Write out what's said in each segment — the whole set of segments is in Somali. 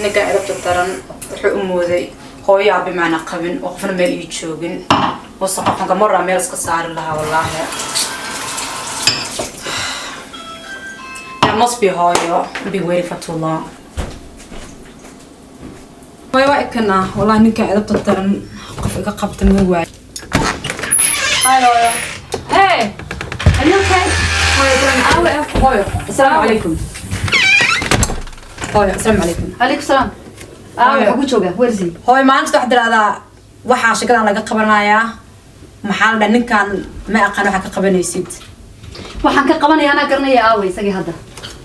ninkan edabta daran wuxuu u mooday hooyaa bimacnaa qabin oo qofna meel ii joogin wasaqaxanka marraa meel iska saari lahaa wallaahi That must be hooyo. I've been waiting for too long. hooyo waa ikana wallaahi ninkan edabta daran qof iga qabta ma waay Hi hooyo Hey, are you okay? hooyo assalaamu calaykum hooyo assalaamu calaykum عليكم السلام. وحكو جوجا ورزي. hooyo maalinta waxaad tiraahdaa waxaa shaqadan laga qabanayaa maxaa la dhahaa ninkan ma aqaan waxa ka qabanaysid waxaan ka qabanaya ana garanaya aaway isagii hadda.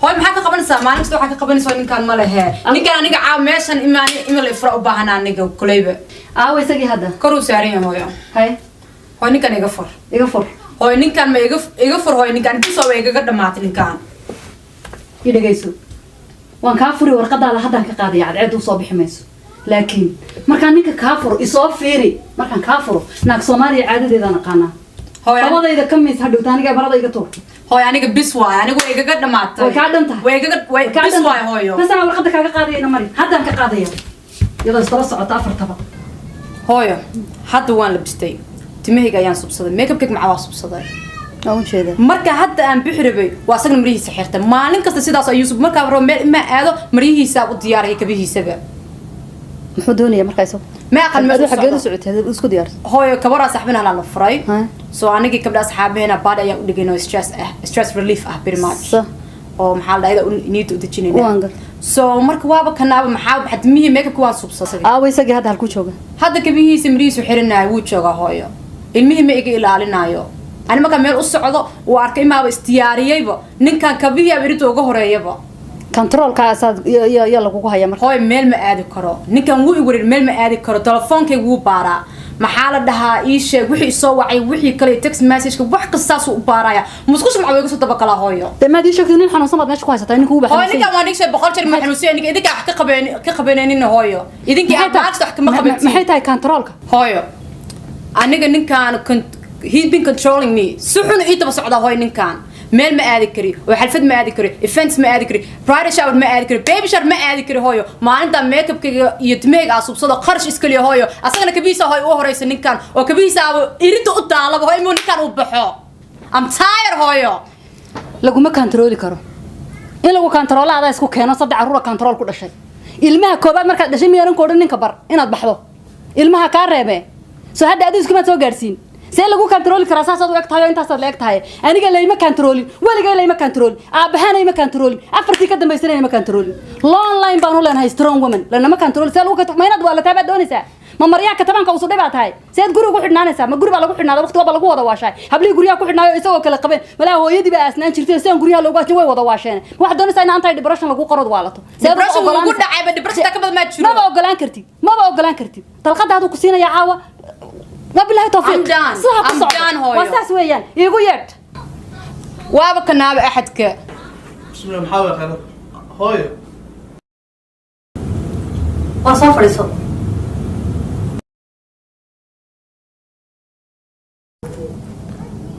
hooyo maxaa ka qabanaysaa maalinta waxaa ka qabanaysaa ninkan ma lehe ninkan aniga meeshan imaan ifra u baahan aniga kuleyba aaway isagii hadda. kor u saaran yahay hooyo Hay, hooyo ninkan iga fur hooyo ninkan ma iga fur hooyo ninkan intiisoo way igaga dhamaatay ninkan idhagayso. waan kaa furi warqadaada haddaan ka qaadaya cadceed u soo bixi mayso. laakiin markaan ninka kaa furo isoo fiiri markaan kaa furo naag Soomaaliya caadadeeda naqaana. hooyo labadayda ka miis hadhow taaniga barada iga tuur. hooyo aniga bis waay aniga way igaga dhamaatay way ka dhantahay. way bis waay hooyo bas ana warqada kaaga qaadayna mari haddaan ka qaadaya iyadoo isla socota afartaba hooyo hadda waan labistay timahayga ayaan subsaday makeupkayga macaa waa subsaday aan u jeedaa marka hadda aan bixi rabay waa asagna marihiisa xirtay maalin kasta sidaas ayuu sub markaa rabo meel ima aado marihiisa u diyaariyay kabihiisaba muxuu doonayaa markaas ma aqal ma xageedu socotay isku diyaar hooyo kabara saxbina la furay soo anigi kabdha asxaabeena baad ayaa u dhigay stress relief ah pretty much oo maxaa la dhahaa need u dejinayna soo marka waaba kanaaba maxaa xadmihi makeup waan subsaday isagii hadda halku jooga hadda kabihiisa marihiisu xirinaa wuu joogaa hooyo ilmihii ma iga ilaalinayo أنا ما كان ميل أصعده وأركي ما باستيارية نين كان كبيه بريته وجه رأيه كنترول كاسات يلا كوكو هيا هاي ميل ما أدي كرو نين كان وو يقول الميل ما أدي كرو تلفون كي وو بارا محل ده إيش وحي صوّعي وحي كلي تكست مسج وح قصص وبارايا مسكوش مع ويقص تبقى له هاي ما دي شكل نين حنا صمد ماشي كويسة تاني هو بحر هاي نين كمان نيكش بخارج المحروسية نيك إذا كحكي قبلين إنه هاي إذا كي أبغاك تحكي ما قبلتي ما حيتها كنترول هاي أنا نين كان كنت he'd been controlling me سحن إيته بس عدا هاي نكان ميل ما أدي كري وحلفت ما أدي كري events ما أدي كري pride shower ما أدي كري baby shower ما أدي كري هايو ما عنده ميك اب كي يتميج عصب صدا قرش إسكلي هايو أصلا كبيسة هاي أوه رئيس نكان وكبيسة يريد أطالب هاي مو نكان وبحو I'm tired هايو لقوا ما كنترولي كرو إن لقوا كنترول هذا يسكو كأنه صدق عروة كنترول كل شيء ilmaha koobaad marka dhashay miyaan koodhan ninka bar inaad baxdo ilmaha ka reebe soo hadda aad isku ma soo gaarsiin see lagu control karaa saas aad u egtahay intaas aad leegtahay aniga leeyma control waliga leeyma control aabahana leeyma control afartii ka dambeysay leeyma control online baan u leenahay strong woman lana ma control see lagu ka maynad waa la taabaa doonaysaa ma maryaa ka tabanka usoo dhibaa tahay seed guriga ku xidhnaanaysaa ma guriga lagu xidhnaado waqti walba lagu wada waashay hablii guriga ku xidhnaayo isagoo kala qabeen walaa hooyadii baa asnaan jirtay saan guriga loogu waashay way wada waasheen waxa doonaysaa in aantay depression lagu qarod waalato depression lagu dhacay ba depression ka bad ma jiro ma ogolaan kartid dalqadaadu ku siinaya caawa wabillahi tawfiiq I'm done هوي واساس ويان يقول يرد وابك ناب أحدك بسم الله محاول خير هوي وصفر يصب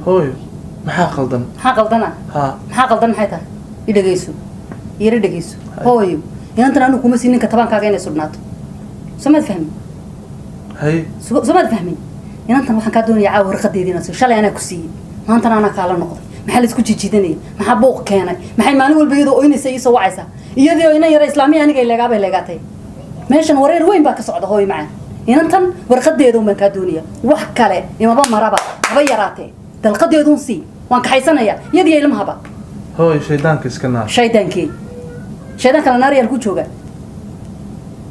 هوي maxaa qaldan maxaa qaldan hayta idageyso yiri dhageyso hooyo inantan anu kuma siinin ka tabankaaga inay sudnaato samad fahmi hay samad fahmi inantan waxaan ka doonayaa caawa warqadeedina soo shalay ana ku siiyay maanta ana kala noqday maxaa la isku jijiidanay maxaa booq keenay maxay maalin walba iyadoo oynaysa ii soo wacaysa iyadoo ina yara islaamiya aniga ilaaga leegatay meeshan wareer weyn baa ka socda hooyo macaan inantan warqadeedu ma ka doonaya wax kale imaba maraba haba yaraatee dalqadeedun si waan ka xaysanaya yadii ilmahaba hooy shaydaanka iska naar shaydaanki shaydaanka la naariyal ku jooga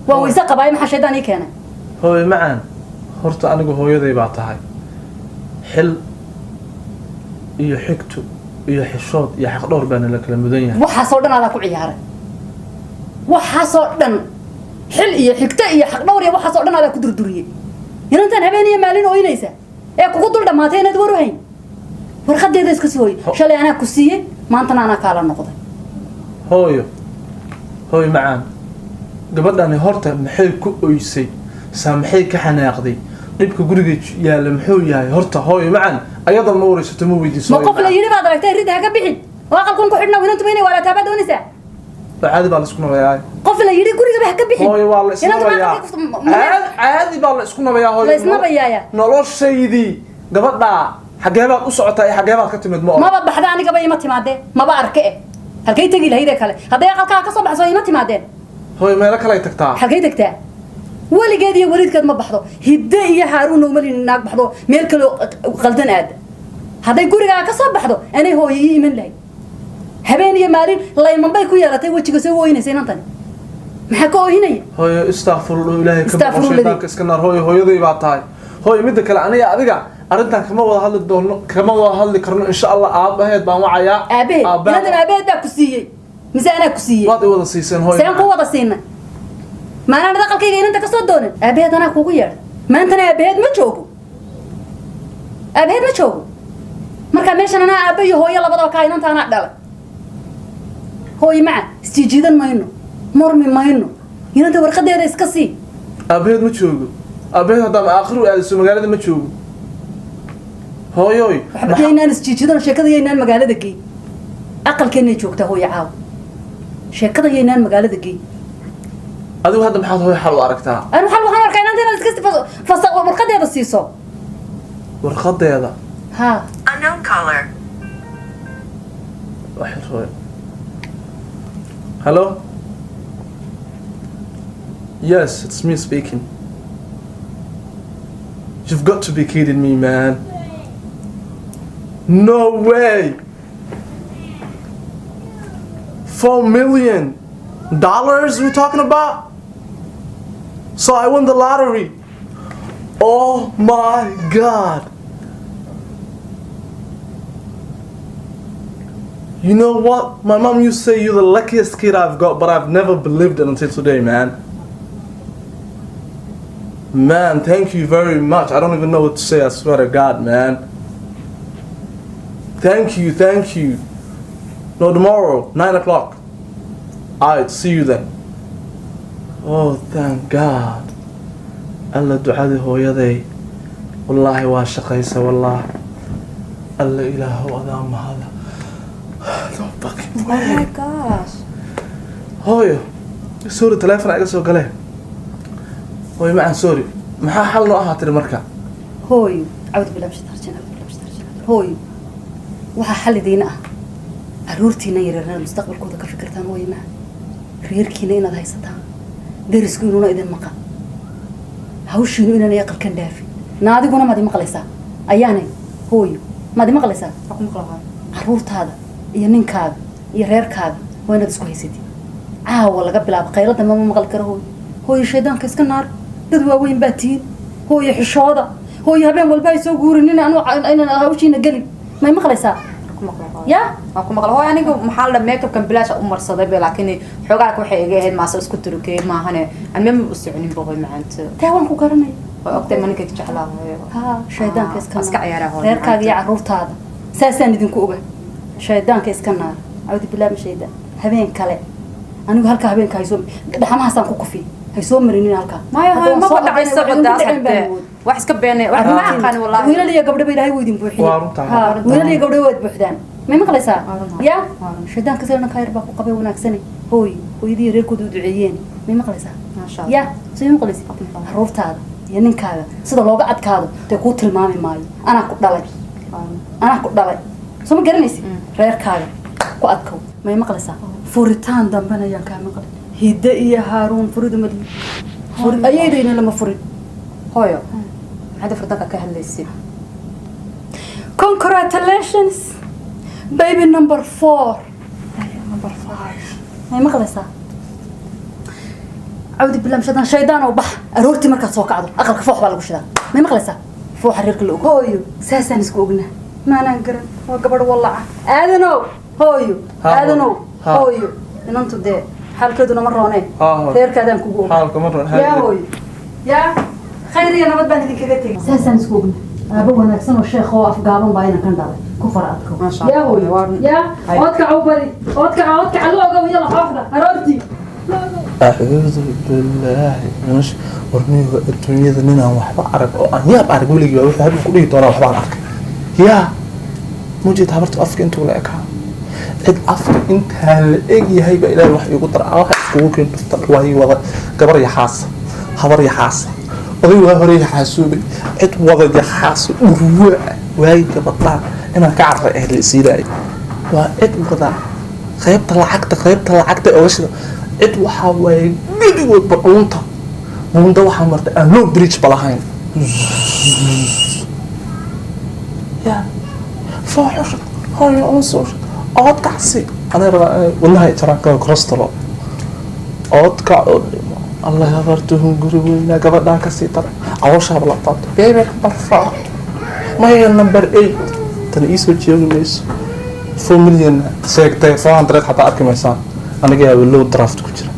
waa waysa qabaay maxaa shaydaan ii keenay hooy macaan horta anigu hooyaday baa tahay xil iyo xigtu iyo xishood iyo xaq dhowr baan la kala mudan yahay waxa soo dhan aad ku ciyaaray waxa soo dhan xil iyo xigta iyo xaq dhowr iyo waxa soo dhan aad ku durduriyay inantan habeeniyo maalin oo inaysa ee kugu dul dhamaatay inaad waruhayn warqadeeda iska sooy shalay ana ku siiyay maanta ana kala noqday hooy macaan gabadhani horta maxay ku oysay saamaxay ka xanaaqday dibka guriga yaala muxuu yahay horta hooy macaan ayada ma waraysato ma weydiiso ma qof la yiri baad aragtay rid ha ka bixin waa qalkan ku xidhna inantu inay wala taabad doonaysa عادي بالسكون وياي qof la yiri guriga ba ka bixin هوي والله اسمه ويا عادي بالسكون ويا هوي la isna bayaaya noloshaydii gabadha xagee baad u socotay xagee baad ka timid ma maba baxda aniga ba ima timaadeen maba arke halkay tagi lahayd kale haday aqalka ka soo baxso ima timaadeen هوي meel kale ay tagtaa halkay tagtaa waligeed iyo waliidkeed ma baxdo hidde iyo haaruun oo malin naag baxdo meel kale qaldan aad haday guriga ka soo baxdo anay hooyo ii iman lahayd habeen iyo maalin layman bay ku yeelatay wajiga soo weynaysay intan maxaa ka oohinay هوي استغفر الله ka baqashaytaanka iska naar hooyaday baa tahay hooy mid kale aniga adiga arintan kama wada hadli doono kama wada hadli karno insha Allah aabaheed baan wacayaa aabaheed ku siiyay misaana ku siiyay waad wada siiseen hooy saan ku wada siinay maana dhaqalkayga inta ka soo doonan aabaheed ana kugu yeer maantana aabaheed ma joogo marka meeshan ana aabe iyo hooyo labadaba ka inanta ana dhalay hooy ma istijiidan mayno mormi mayno inanta warqadeeda iska sii aabaheed ma joogo aabaheed hadda aakhiru aadayso magaalada ma joogo hooyoy waxba inaan isjiijidan sheekada inaan magaalada geey aqalkeena joogta hooyo caaw sheekada inaan magaalada geey adigu hadda maxaad hooyo xal u aragtaa anu xal waxaan arkaa inaan iska fasa warqadeeda siiso warqadeeda ha Unknown caller. Hello? Yes, it's me speaking. You've got to be kidding me, man. No way! $4 million we're talking about? So I won the lottery. Oh my God. You know what? My mom used to say you're the luckiest kid I've got, but I've never believed it until today, man. Man, thank you very much. I don't even know what to say, I swear to God, man. Thank you. No, tomorrow, 9 o'clock. Alright, see you then. Oh, thank God. Allah du'adi hooyaday. Wallahi waa shaqaysa, wallahi. Allah ilaahu adaa mahada. Don't fucking Oh my gosh. hooyo sorry telefoon iga soo galee hooyo macaan sorry maxaa xal noo ahaa tiri marka hooyo cawd bilaab shtarjana hooyo waxa xalidiina ah aruurtiina yareerna mustaqbalkooda ka fikirtaan hooyo ma reerkiina inaad haysataan derisku inuu idin maqan hawshiinu inaan aqalkan dhaafin naadiguna ma maqlaysaa ayaanay hooyo ma maqlaysaa Aku maqlahay. aruurtaada iyo ninkaaga iyo reerkaaga waa inaad isku haysatid caawa laga bilaabo qaylada ma maqal karo hooyo shaydaanka iska naar dad waaweyn baa tihiin hooyo xishooda hooyo habeen walba ay soo guurin inaan hawshiina gelin may maqlaysaa Aku maqlahay. ya Aku maqlahay aniga maxaa la makeup kan bilaash u marsaday laakiin xogaa waxay iga ahayd maasa isku turkay maahane aan ma u soconin boqol maanta taan ku garanay oo ogtay maninka jeclaa ha shaydaanka iska iska ciyaara hooyo reerkaaga iyo caruurtaada saasaan idinku oga shaydaanka iska naar cawdi bilaab shaydaan habeen kale anigu halka habeenka hayso dhaxamahaasaan ku kufi haysoo marinin halka maayo ma badacayso wadaas hadda wax iska beenay wax ma aqaan wallahi wiilal iyo gabdho bay ilaahay weydin buuxiyay Waa runtaa. ha wiilal iyo gabdho way buuxdaan ma maqlaysaa Waa runtaa. ya Waa runtaa. shaydaanka sidana ka yar baa ku qabay wanaagsan hooyadii reerkoodu duceeyeen ma maqlaysaa Masha Allah. ya soo maqlaysaa caruurtaada iyo ninkaaga sida looga adkaado dee kuu tilmaami maayo anaa ku dhalay soo ma garanaysid reerkaaga ku adkow may maqlaysaa furitaan dambena ayaan kaa maqlay hidde iyo haaruun furidu mali ayaydayna lama furin hooyo maxaad furtanka ka hadlaysay congratulations baby number 4 may maqlaysaa عودي بالله مشان شيطان وبح أرورتي مركز سوق عضو أقل كفوح بالله وشذا ما مقلسة فوح الريق اللي هويو ساسا نسكوقنا ما ننقر وقبر والله آذنو هويو آذنو هويو إن أنتو ده حال كدونا مرة ونين غير كذا نكوقو حالك مرة يا هويو يا خيري أنا بدبان هذيك كذا ساسا نسكوقنا أبو أنا أحسن الشيخ هو أفقابهم باينا كان داري كفر أتكو ما شاء الله يا هويو يا أوتك عوبري أوتك علوقة ويلا حافظة أرورتي أعوذ بالله مش ورني الدنيا ذننا وحبا عرق يا بعرق ولي بقى وحبا كل يطلع وحبا عرق يا موجي تعبرت أفك أنت ولا إكها cid afka intaa la eg yahay baa ilaahay wax iigu dara waxa iskugu keen dhufta waay wada gabar yaxaas habar yaxaas oday waa hore yaxaasuubay cid wada yaxaas urwa waay gabadha inaan ka carray ehl isiiday waa cid wada qaybta lacagta oo shida cid waxa waay gurigood badunta munda waxa marta aan loo bridge balahayn ya faaxush هاي عنصر أقعد كعسي أنا والله ترى كروسترول أقعد كعود الله يغفرتهم قريبنا قبل ذاك السيطرة عوشها بلطات بيبي برفع ما هي النمبر 8 تنقيس وجيوم ليش 4 مليون سيكتة 400 حتى أركي ميسان أنا جاي أقول درافت كتير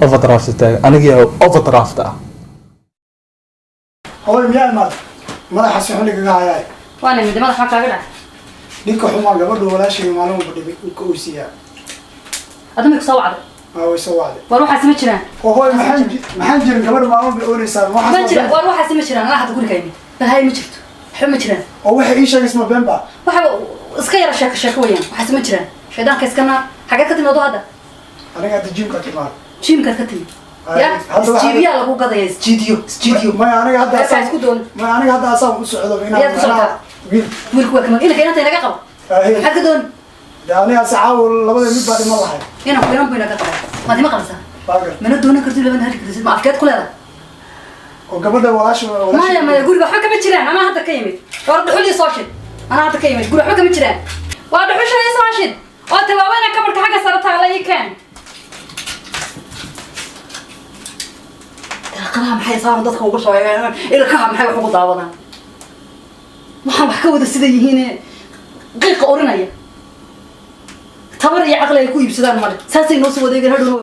أوفر درافت تاعي أنا جاي أوفر درافت هو مياه ما راح أسمح لك هاي وانا من دماغ حكا كده ninka xumaan gabadhu walaashay maalin walba dhibay uu ka oysiyaa adama ku soo wacday way soo wacday war waxa sima jiraan hooy maxaan jirin gabadhu maalin walba oonaysaa ma jiraan war waxa sima jiraan ana hadda guriga yimid bal hay ma jirto xub ma jiraan oo waxa ii sheegay isma beenba waxa iska yara sheeko weeyaan waxa sima jiraan shaydaanka iska naar xaga ka timaado hadda aniga hadda jiimka timaad jiimka ka timid ya jiibiya lagu gadaya jiidiyo ma aniga hadda isku doon ma aniga hadda asaan u socdo inaan wiilku waa kama ina keenanta inaga qabo maxaad ka doon aniga sacaaw labada mid baa dhima lahay inaan buu inaga qabo maad ima qabsaa mana doonan kartid labada hal kartid ma afkeed ku leedahay oo gabadha walaashay maya guriga waxba kama jiraan anaa hadda ka yimid war dhuxul soo shid anaa hadda ka yimid guriga waxba kama jiraan waa dhuxul soo shid oo tawaawayna kabarka xagga sare taala ii keen qabaha maxay saaran dadka ugu soo yeelaan ilkaha maxay wax ugu daawadaan waxaan wax ka wada sida yihiin qiiqa oranaya tabar iyo aqli ay ku iibsadaan male saasay noo soo wadeegeen hadhow